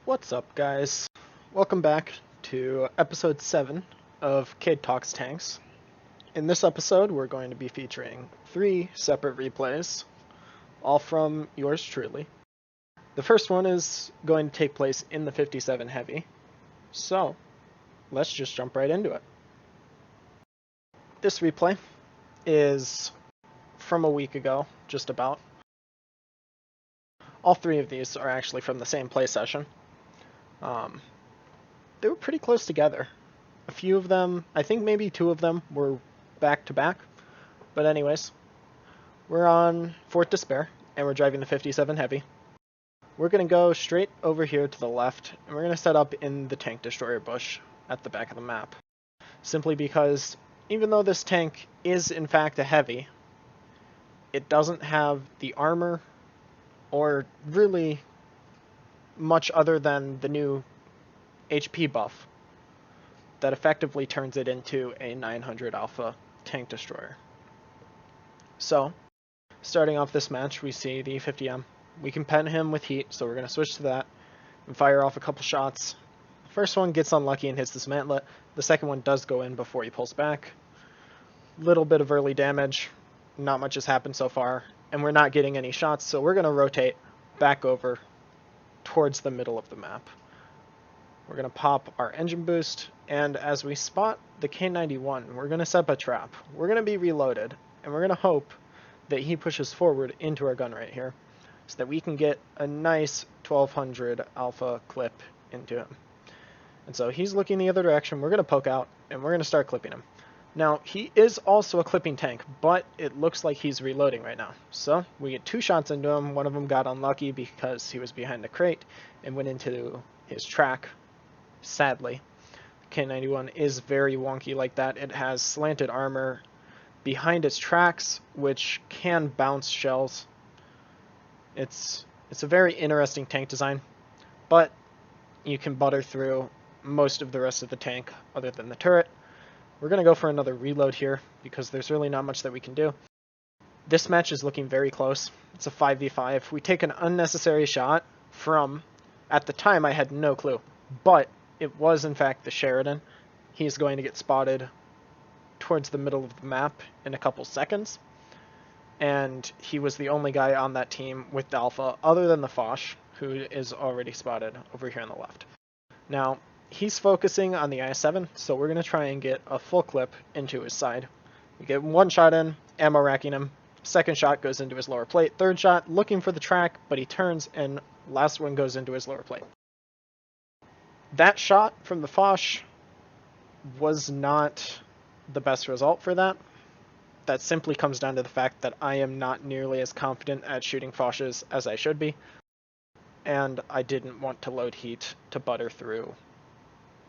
What's up, guys? Welcome back to episode 7 of Kade Talks Tanks. In this episode, we're going to be featuring 3 separate replays, all from yours truly. The first one is going to take place in the 57 Heavy, so let's just jump right into it. This replay is from a week ago, just about. All 3 of these are actually from the same play session. They were pretty close together. A few of them, I think maybe 2 of them were back to back. But anyways, we're on Fort Despair, and we're driving the 57 Heavy. We're going to go straight over here to the left, and we're going to set up in the tank destroyer bush at the back of the map. Simply because, even though this tank is in fact a heavy, it doesn't have the armor or really much other than the new HP buff that effectively turns it into a 900 alpha tank destroyer. So, starting off this match, we see the 50M. We can pen him with heat, so we're going to switch to that and fire off a couple shots. The first one gets unlucky and hits this mantlet. The second one does go in before he pulls back. Little bit of early damage. Not much has happened so far, and we're not getting any shots, so we're going to rotate back over towards the middle of the map. We're going to pop our engine boost, and as we spot the K91, we're going to set up a trap. We're going to be reloaded, and we're going to hope that he pushes forward into our gun right here, so that we can get a nice 1200 alpha clip into him. And so he's looking the other direction, we're going to poke out, and we're going to start clipping him. Now, he is also a clipping tank, but it looks like he's reloading right now. So, we get 2 shots into him. One of them got unlucky because he was behind the crate and went into his track. Sadly, the K91 is very wonky like that. It has slanted armor behind its tracks, which can bounce shells. It's a very interesting tank design, but you can butter through most of the rest of the tank other than the turret. We're going to go for another reload here because there's really not much that we can do. This match is looking very close. It's a 5v5. We take an unnecessary shot from, at the time I had no clue, but it was in fact the Sheridan. He's going to get spotted towards the middle of the map in a couple seconds. And he was the only guy on that team with the Alpha other than the Foch, who is already spotted over here on the left. Now, he's focusing on the I-7, so we're going to try and get a full clip into his side. We get 1 shot in, ammo racking him. Second shot goes into his lower plate. Third shot, looking for the track, but he turns, and last one goes into his lower plate. That shot from the Foch was not the best result for that. That simply comes down to the fact that I am not nearly as confident at shooting Foches as I should be, and I didn't want to load heat to butter through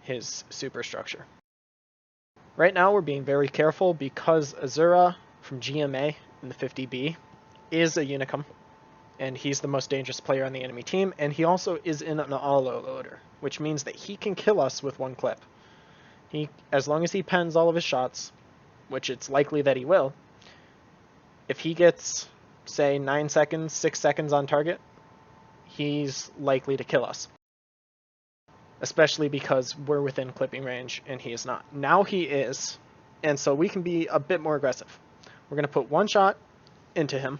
his superstructure. Right now we're being very careful because Azura from GMA in the 50B is a Unicum, and he's the most dangerous player on the enemy team, and he also is in an auto loader, which means that he can kill us with 1 clip. As long as he pens all of his shots, which it's likely that he will, if he gets, say, 9 seconds, 6 seconds on target, he's likely to kill us. Especially because we're within clipping range and he is not. Now he is, and so we can be a bit more aggressive. We're going to put 1 shot into him,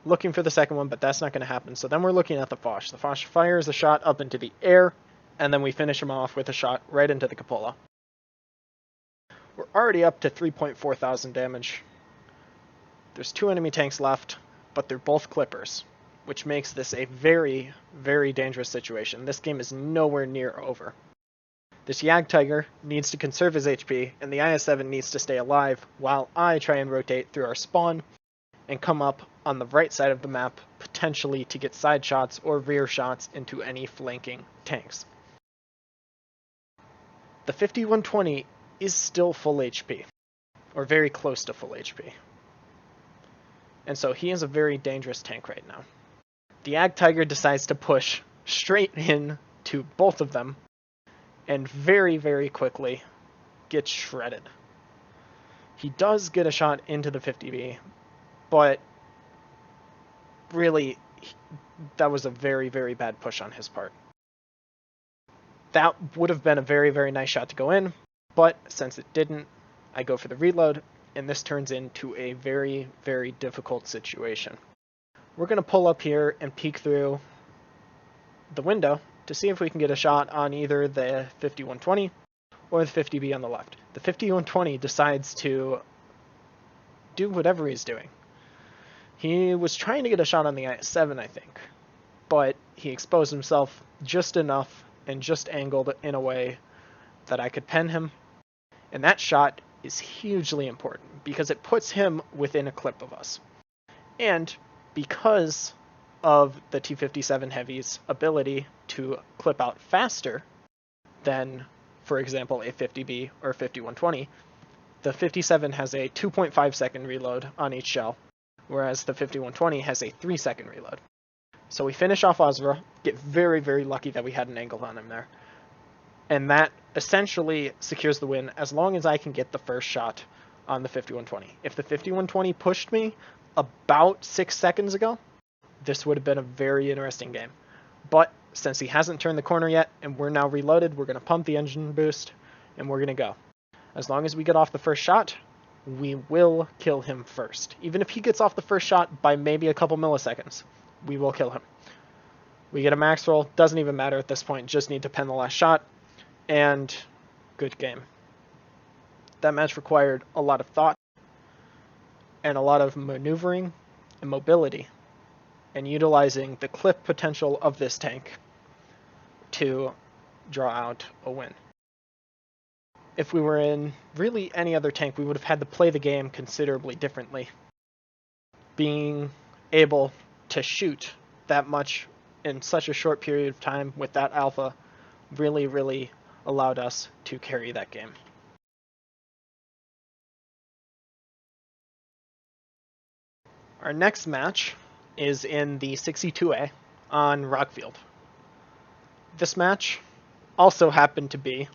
looking for the second one, but that's not going to happen. So then we're looking at the Foch. The Foch fires a shot up into the air, and then we finish him off with a shot right into the cupola. We're already up to 3.4 thousand damage. There's 2 enemy tanks left, but they're both clippers, which makes this a very, very dangerous situation. This game is nowhere near over. This Jagdtiger needs to conserve his HP, and the IS-7 needs to stay alive, while I try and rotate through our spawn and come up on the right side of the map, potentially to get side shots or rear shots into any flanking tanks. The 5120 is still full HP, or very close to full HP. And so he is a very dangerous tank right now. The Jagdtiger decides to push straight in to both of them, and very, very quickly gets shredded. He does get a shot into the 50B, but really that was a very, very bad push on his part. That would have been a very, very nice shot to go in, but since it didn't, I go for the reload, and this turns into a very, very difficult situation. We're going to pull up here and peek through the window to see if we can get a shot on either the 5120 or the 50B on the left. The 5120 decides to do whatever he's doing. He was trying to get a shot on the IS-7, I think, but he exposed himself just enough and just angled in a way that I could pen him. And that shot is hugely important because it puts him within a clip of us. And because of the T-57 Heavy's ability to clip out faster than, for example, a 50B or 5120, the 57 has a 2.5 second reload on each shell, whereas the 5120 has a 3-second reload. So we finish off Ozra, get very, very lucky that we had an angle on him there. And that essentially secures the win as long as I can get the first shot on the 5120. If the 5120 pushed me about 6 seconds ago, this would have been a very interesting game. But since he hasn't turned the corner yet and we're now reloaded, we're going to pump the engine boost and we're going to go. As long as we get off the first shot, we will kill him first. Even if he gets off the first shot by maybe a couple milliseconds, we will kill him. We get a max roll, doesn't even matter at this point, just need to pen the last shot, and good game. That match required a lot of thought and a lot of maneuvering and mobility and utilizing the clip potential of this tank to draw out a win. If we were in really any other tank, we would have had to play the game considerably differently. Being able to shoot that much in such a short period of time with that alpha really, really allowed us to carry that game. Our next match is in the 62A on Rockfield. This match also happened to be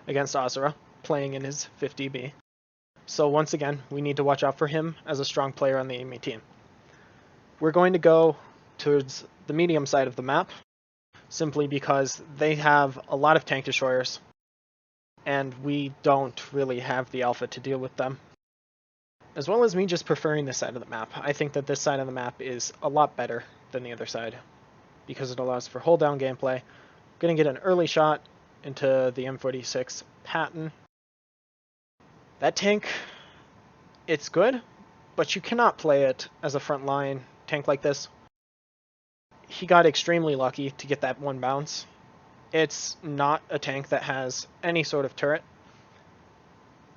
against Ozra, playing in his 50B. So once again, we need to watch out for him as a strong player on the enemy team. We're going to go towards the medium side of the map, simply because they have a lot of tank destroyers, and we don't really have the alpha to deal with them. As well as me just preferring this side of the map, I think that this side of the map is a lot better than the other side, because it allows for hold down gameplay. I'm going to get an early shot into the M46 Patton. That tank, it's good, but you cannot play it as a frontline tank like this. He got extremely lucky to get that one bounce. It's not a tank that has any sort of turret.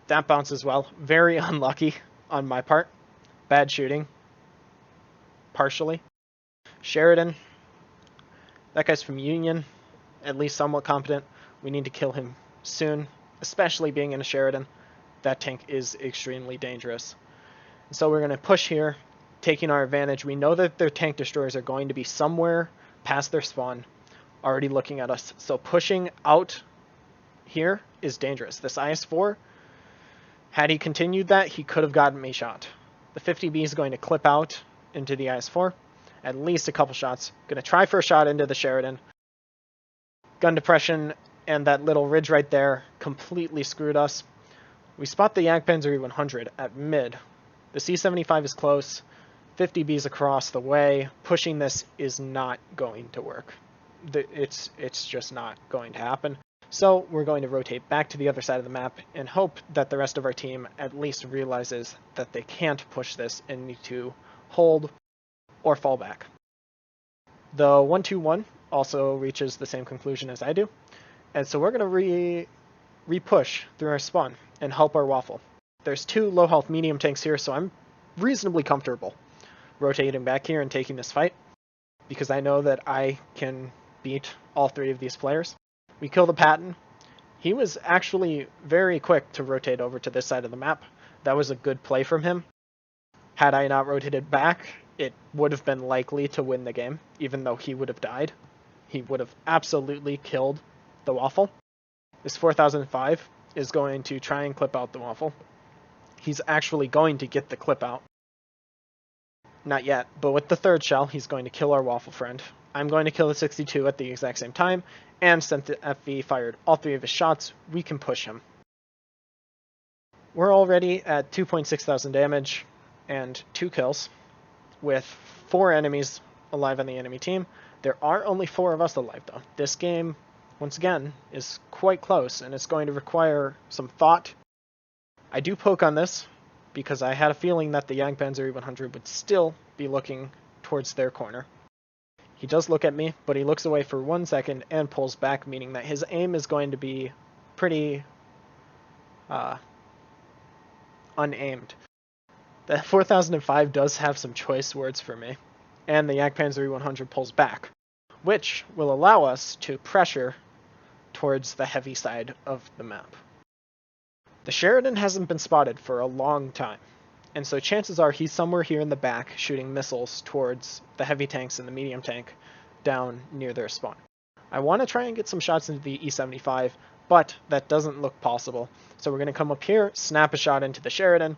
That bounce as well. Very unlucky on my part. Bad shooting. Partially. Sheridan. That guy's from Union. At least somewhat competent. We need to kill him soon. Especially being in a Sheridan. That tank is extremely dangerous. So we're going to push here, taking our advantage. We know that their tank destroyers are going to be somewhere past their spawn, already looking at us. So pushing out here is dangerous. This IS-4, had he continued that, he could have gotten me shot. The 50B is going to clip out into the IS-4. At least a couple shots. Going to try for a shot into the Sheridan. Gun depression and that little ridge right there completely screwed us. We spot the Jagdpanzer E100 at mid. The C-75 is close. 50B's across the way. Pushing this is not going to work. It's just not going to happen. So we're going to rotate back to the other side of the map and hope that the rest of our team at least realizes that they can't push this and need to hold or fall back. The 121 also reaches the same conclusion as I do. And so we're going to re-push through our spawn and help our waffle. There's two low health medium tanks here, so I'm reasonably comfortable rotating back here and taking this fight, because I know that I can beat all three of these players. We kill the Patton. He was actually very quick to rotate over to this side of the map. That was a good play from him. Had I not rotated back, it would have been likely to win the game, even though he would have died. He would have absolutely killed the waffle. This 4005 is going to try and clip out the waffle. He's actually going to get the clip out. Not yet, but with the third shell, he's going to kill our waffle friend. I'm going to kill the 62 at the exact same time, and since the FV fired all 3 of his shots, we can push him. We're already at 2.6 thousand damage and 2 kills, with 4 enemies alive on the enemy team. There are only 4 of us alive, though. This game, once again, is quite close, and it's going to require some thought. I do poke on this, because I had a feeling that the Jagdpanzer E100 would still be looking towards their corner. He does look at me, but he looks away for 1 second and pulls back, meaning that his aim is going to be pretty unaimed. The 4005 does have some choice words for me, and the Jagdpanzer E100 pulls back, which will allow us to pressure towards the heavy side of the map. The Sheridan hasn't been spotted for a long time, and so chances are he's somewhere here in the back shooting missiles towards the heavy tanks and the medium tank down near their spawn. I want to try and get some shots into the E75, but that doesn't look possible, so we're going to come up here, snap a shot into the Sheridan,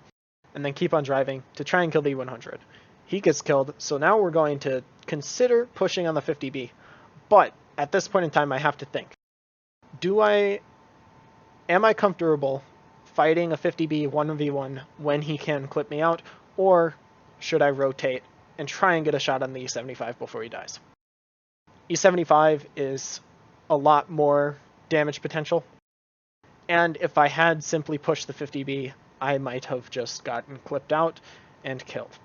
and then keep on driving to try and kill the E100. He gets killed, so now we're going to consider pushing on the 50B, but at this point in time I have to think. Am I comfortable fighting a 50B 1v1 when he can clip me out, or should I rotate and try and get a shot on the E75 before he dies? E75 is a lot more damage potential, and if I had simply pushed the 50B, I might have just gotten clipped out and killed.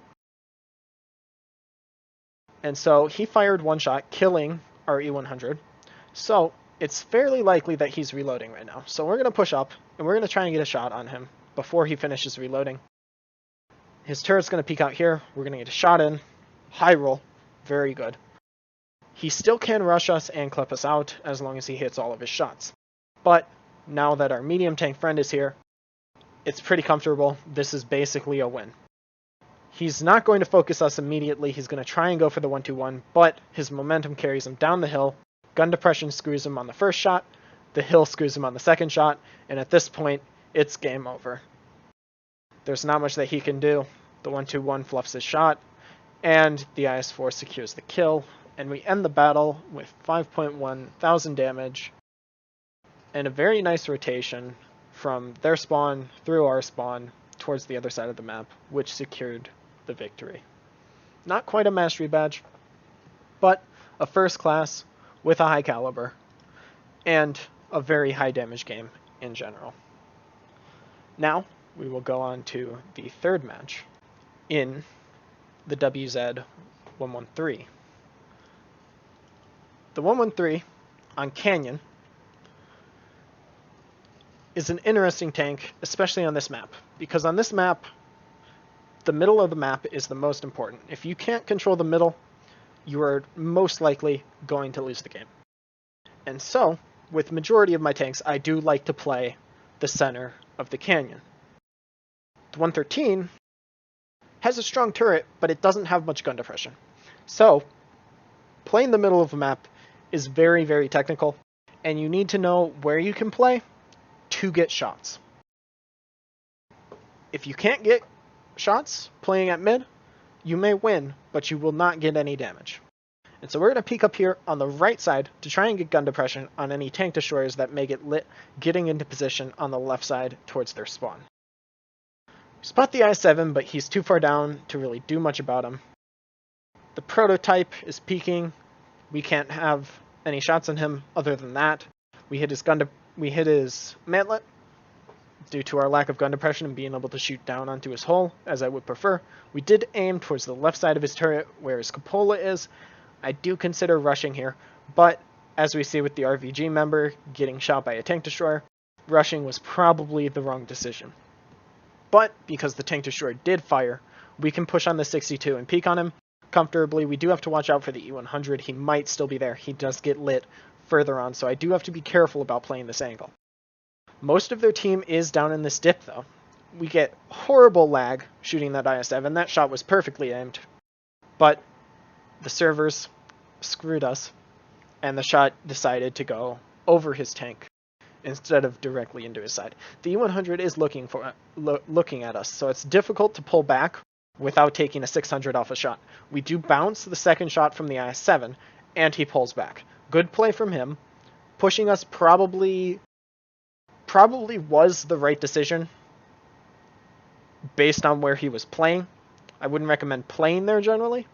And so he fired 1 shot, killing our E100, so it's fairly likely that he's reloading right now. So we're going to push up, and we're going to try and get a shot on him before he finishes reloading. His turret's going to peek out here. We're going to get a shot in. High roll. Very good. He still can rush us and clip us out as long as he hits all of his shots. But now that our medium tank friend is here, it's pretty comfortable. This is basically a win. He's not going to focus us immediately. He's going to try and go for the 1-2-1, but his momentum carries him down the hill. Gun depression screws him on the first shot, the hill screws him on the second shot, and at this point, it's game over. There's not much that he can do. The 1-2-1 fluffs his shot, and the IS-4 secures the kill, and we end the battle with 5.1 thousand damage, and a very nice rotation from their spawn through our spawn towards the other side of the map, which secured the victory. Not quite a mastery badge, but a first class with a high caliber, and a very high damage game in general. Now, we will go on to the third match in the WZ-113. The 113 on Canyon is an interesting tank, especially on this map, because on this map, the middle of the map is the most important. If you can't control the middle, you are most likely going to lose the game. And so, with the majority of my tanks, I do like to play the center of the canyon. The 113 has a strong turret, but it doesn't have much gun depression. So, playing the middle of the map is very, very technical, and you need to know where you can play to get shots. If you can't get shots playing at mid, you may win, but you will not get any damage. And so we're going to peek up here on the right side to try and get gun depression on any tank destroyers that may get lit getting into position on the left side towards their spawn. Spot the I-7, but he's too far down to really do much about him. The prototype is peeking. We can't have any shots on him other than that. We hit his mantlet due to our lack of gun depression and being able to shoot down onto his hull, as I would prefer. We did aim towards the left side of his turret where his cupola is. I do consider rushing here, but as we see with the RVG member getting shot by a tank destroyer, rushing was probably the wrong decision. But because the tank destroyer did fire, we can push on the 62 and peek on him comfortably. We do have to watch out for the E100. He might still be there. He does get lit further on, so I do have to be careful about playing this angle. Most of their team is down in this dip, though. We get horrible lag shooting that IS-7. That shot was perfectly aimed, but the servers screwed us, and the shot decided to go over his tank instead of directly into his side. The E100 is looking at us, so it's difficult to pull back without taking a 600 off a shot. We do bounce the second shot from the IS-7, and he pulls back. Good play from him. Pushing us probably was the right decision based on where he was playing. I wouldn't recommend playing there generally.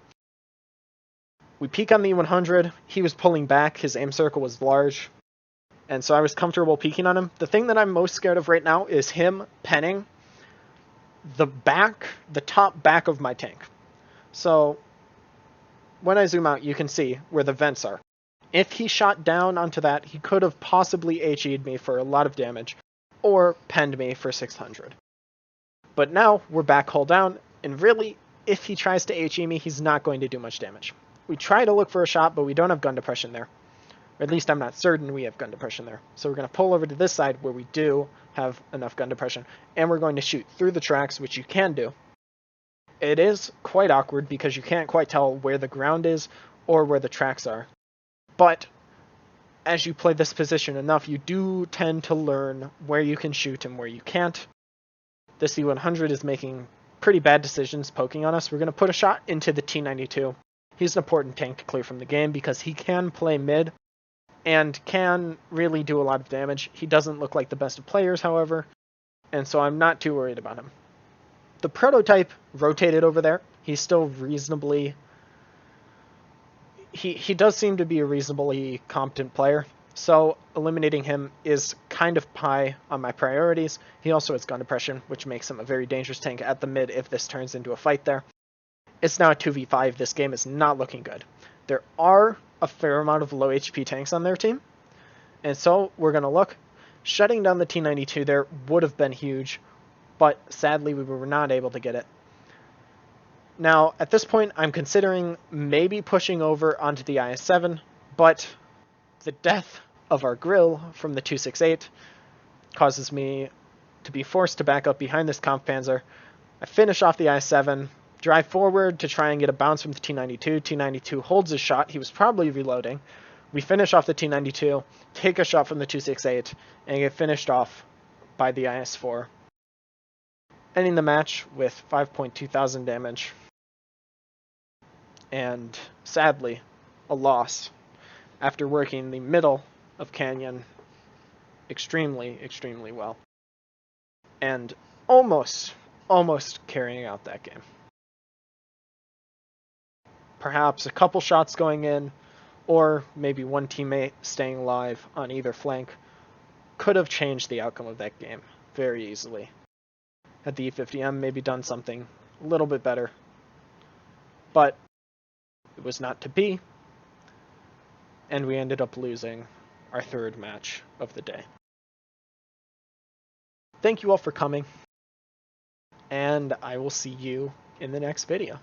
We peek on the E100. He was pulling back. His aim circle was large. And so I was comfortable peeking on him. The thing that I'm most scared of right now is him penning the top back of my tank. So when I zoom out, you can see where the vents are. If he shot down onto that, he could have possibly HE'd me for a lot of damage, or penned me for 600. But now we're back hull down, and really, if he tries to HE me, he's not going to do much damage. We try to look for a shot, but we don't have gun depression there. Or at least I'm not certain we have gun depression there. So we're going to pull over to this side where we do have enough gun depression, and we're going to shoot through the tracks, which you can do. It is quite awkward because you can't quite tell where the ground is or where the tracks are. But as you play this position enough, you do tend to learn where you can shoot and where you can't. This E100 is making pretty bad decisions poking on us. We're going to put a shot into the T92. He's an important tank to clear from the game because he can play mid and can really do a lot of damage. He doesn't look like the best of players, however, and so I'm not too worried about him. The prototype rotated over there. He's still reasonably... He does seem to be a reasonably competent player, so eliminating him is kind of high on my priorities. He also has gun depression, which makes him a very dangerous tank at the mid if this turns into a fight there. It's now a 2v5. This game is not looking good. There are a fair amount of low HP tanks on their team, and so we're going to look. Shutting down the T92 there would have been huge, but sadly we were not able to get it. Now, at this point, I'm considering maybe pushing over onto the IS-7, but the death of our grill from the 268 causes me to be forced to back up behind this Kampf Panzer. I finish off the IS-7, drive forward to try and get a bounce from the T92. T92 holds his shot. He was probably reloading. We finish off the T92, take a shot from the 268, and get finished off by the IS-4. Ending the match with 5.2 thousand damage. And sadly, a loss after working the middle of Canyon extremely, extremely well. And almost carrying out that game. Perhaps a couple shots going in, or maybe one teammate staying alive on either flank could have changed the outcome of that game very easily. Had the E50M maybe done something a little bit better. But it was not to be, and we ended up losing our third match of the day. Thank you all for coming, and I will see you in the next video.